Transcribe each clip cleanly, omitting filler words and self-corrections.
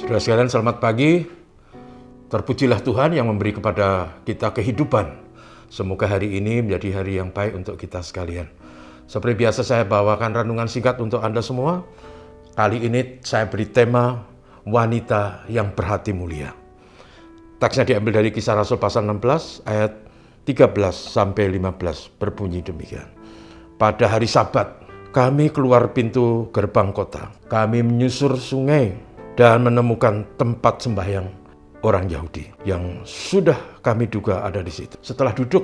Saudara sekalian, selamat pagi. Terpujilah Tuhan yang memberi kepada kita kehidupan. Semoga hari ini menjadi hari yang baik untuk kita sekalian. Seperti biasa saya bawakan renungan singkat untuk Anda semua. Kali ini saya beri tema wanita yang berhati mulia. Teksnya diambil dari Kisah Rasul pasal 16 ayat 13 sampai 15, berbunyi demikian. Pada hari Sabat, kami keluar pintu gerbang kota. Kami menyusur sungai dan menemukan tempat sembahyang orang Yahudi yang sudah kami duga ada di situ. Setelah duduk,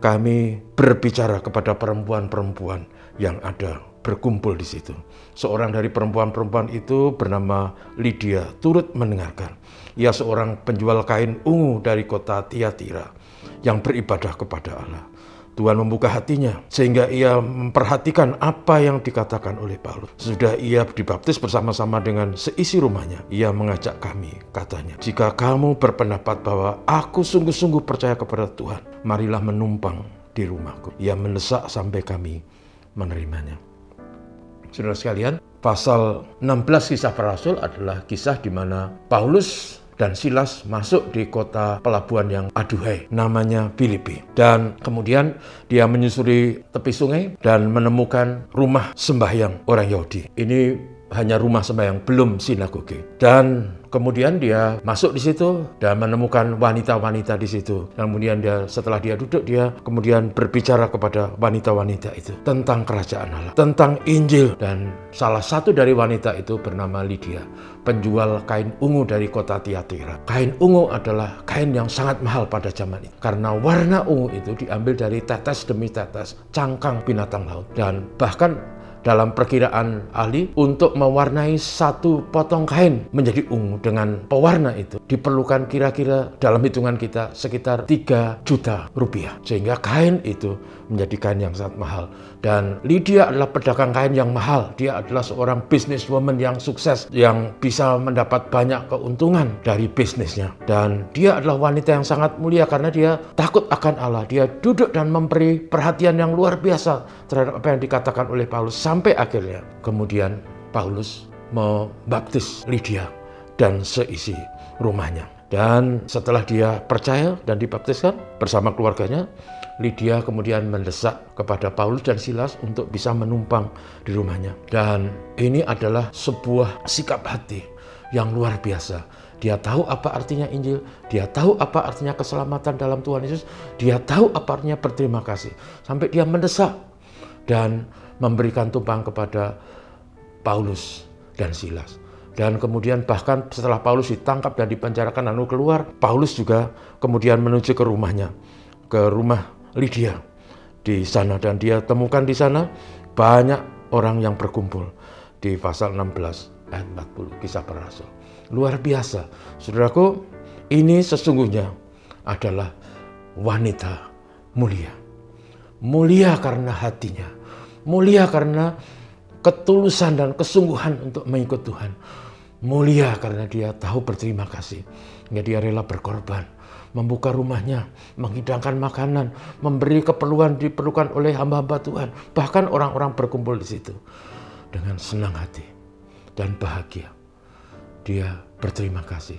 kami berbicara kepada perempuan-perempuan yang ada berkumpul di situ. Seorang dari perempuan-perempuan itu bernama Lydia turut mendengarkan. Ia seorang penjual kain ungu dari kota Tiatira yang beribadah kepada Allah. Tuhan membuka hatinya sehingga ia memperhatikan apa yang dikatakan oleh Paulus. Sudah ia dibaptis bersama-sama dengan seisi rumahnya. Ia mengajak kami, katanya, jika kamu berpendapat bahwa aku sungguh-sungguh percaya kepada Tuhan, marilah menumpang di rumahku. Ia mendesak sampai kami menerimanya. Saudara sekalian, pasal 16 Kisah Para Rasul adalah kisah di mana Paulus dan Silas masuk di kota pelabuhan yang aduhai, namanya Filipi. Dan kemudian dia menyusuri tepi sungai dan menemukan rumah sembahyang orang Yahudi. Ini hanya rumah sembahyang, belum sinagoge. Dan kemudian dia masuk di situ dan menemukan wanita-wanita di situ. Kemudian setelah dia duduk, dia kemudian berbicara kepada wanita-wanita itu tentang kerajaan Allah, tentang Injil. Dan salah satu dari wanita itu bernama Lydia, penjual kain ungu dari kota Tiatira. Kain ungu adalah kain yang sangat mahal pada zaman itu. Karena warna ungu itu diambil dari tetes demi tetes cangkang binatang laut. Dan bahkan dalam perkiraan ahli, untuk mewarnai satu potong kain menjadi ungu dengan pewarna itu diperlukan kira-kira dalam hitungan kita sekitar 3 juta rupiah. Sehingga kain itu menjadi kain yang sangat mahal. Dan Lydia adalah pedagang kain yang mahal. Dia adalah seorang businesswoman yang sukses, yang bisa mendapat banyak keuntungan dari bisnisnya. Dan dia adalah wanita yang sangat mulia karena dia takut akan Allah. Dia duduk dan memberi perhatian yang luar biasa terhadap apa yang dikatakan oleh Paulus. Sampai akhirnya kemudian Paulus membaptis Lydia dan seisi rumahnya. Dan setelah dia percaya dan dibaptiskan bersama keluarganya, Lydia kemudian mendesak kepada Paulus dan Silas untuk bisa menumpang di rumahnya. Dan ini adalah sebuah sikap hati yang luar biasa. Dia tahu apa artinya Injil, dia tahu apa artinya keselamatan dalam Tuhan Yesus, dia tahu apa artinya berterima kasih. Sampai dia mendesak dan memberikan tumpang kepada Paulus dan Silas. Dan kemudian bahkan setelah Paulus ditangkap dan dipenjarakan lalu keluar, Paulus juga kemudian menuju ke rumahnya, ke rumah Lydia di sana. Dan dia temukan di sana banyak orang yang berkumpul di pasal 16 ayat 40 Kisah Para Rasul. Luar biasa. Saudaraku, ini sesungguhnya adalah wanita mulia. Mulia karena hatinya. Mulia karena ketulusan dan kesungguhan untuk mengikut Tuhan. Mulia karena dia tahu berterima kasih. Dia rela berkorban, membuka rumahnya, menghidangkan makanan, memberi keperluan diperlukan oleh hamba-hamba Tuhan. Bahkan orang-orang berkumpul di situ dengan senang hati dan bahagia. Dia berterima kasih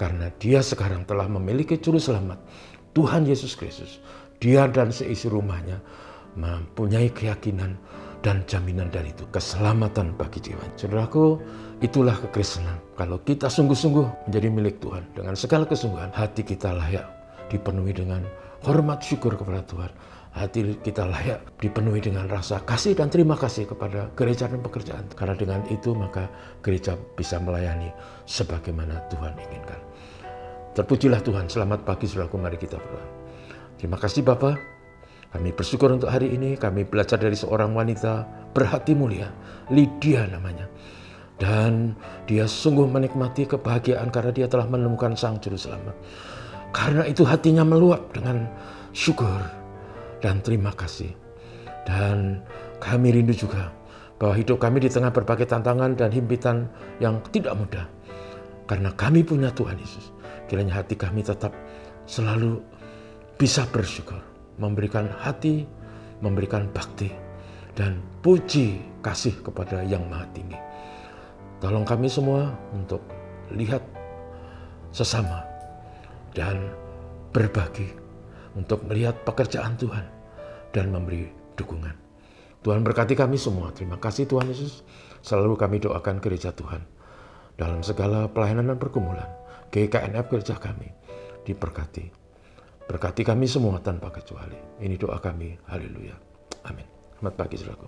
karena dia sekarang telah memiliki juru selamat, Tuhan Yesus Kristus. Dia dan seisi rumahnya mempunyai keyakinan dan jaminan dari itu, keselamatan bagi jiwa. Saudaraku, itulah kekristenan. Kalau kita sungguh-sungguh menjadi milik Tuhan dengan segala kesungguhan, hati kita layak dipenuhi dengan hormat syukur kepada Tuhan. Hati kita layak dipenuhi dengan rasa kasih dan terima kasih kepada gereja dan pekerjaan. Karena dengan itu maka gereja bisa melayani sebagaimana Tuhan inginkan. Terpujilah Tuhan. Selamat pagi saudaraku, mari kita berdoa. Terima kasih Bapa. Kami bersyukur untuk hari ini. Kami belajar dari seorang wanita berhati mulia, Lydia namanya. Dan dia sungguh menikmati kebahagiaan karena dia telah menemukan Sang Juru Selamat. Karena itu hatinya meluap dengan syukur dan terima kasih. Dan kami rindu juga bahwa hidup kami di tengah berbagai tantangan dan himpitan yang tidak mudah. Karena kami punya Tuhan Yesus. Kiranya hati kami tetap selalu bisa bersyukur, memberikan hati, memberikan bakti, dan puji kasih kepada Yang Maha Tinggi. Tolong kami semua untuk melihat sesama dan berbagi, untuk melihat pekerjaan Tuhan dan memberi dukungan. Tuhan berkati kami semua. Terima kasih Tuhan Yesus. Selalu kami doakan gereja Tuhan dalam segala pelayanan dan pergumulan. GKNF gereja kami diberkati. Berkati kami semua tanpa kecuali. Ini doa kami. Haleluya. Amin. Selamat pagi saudaraku.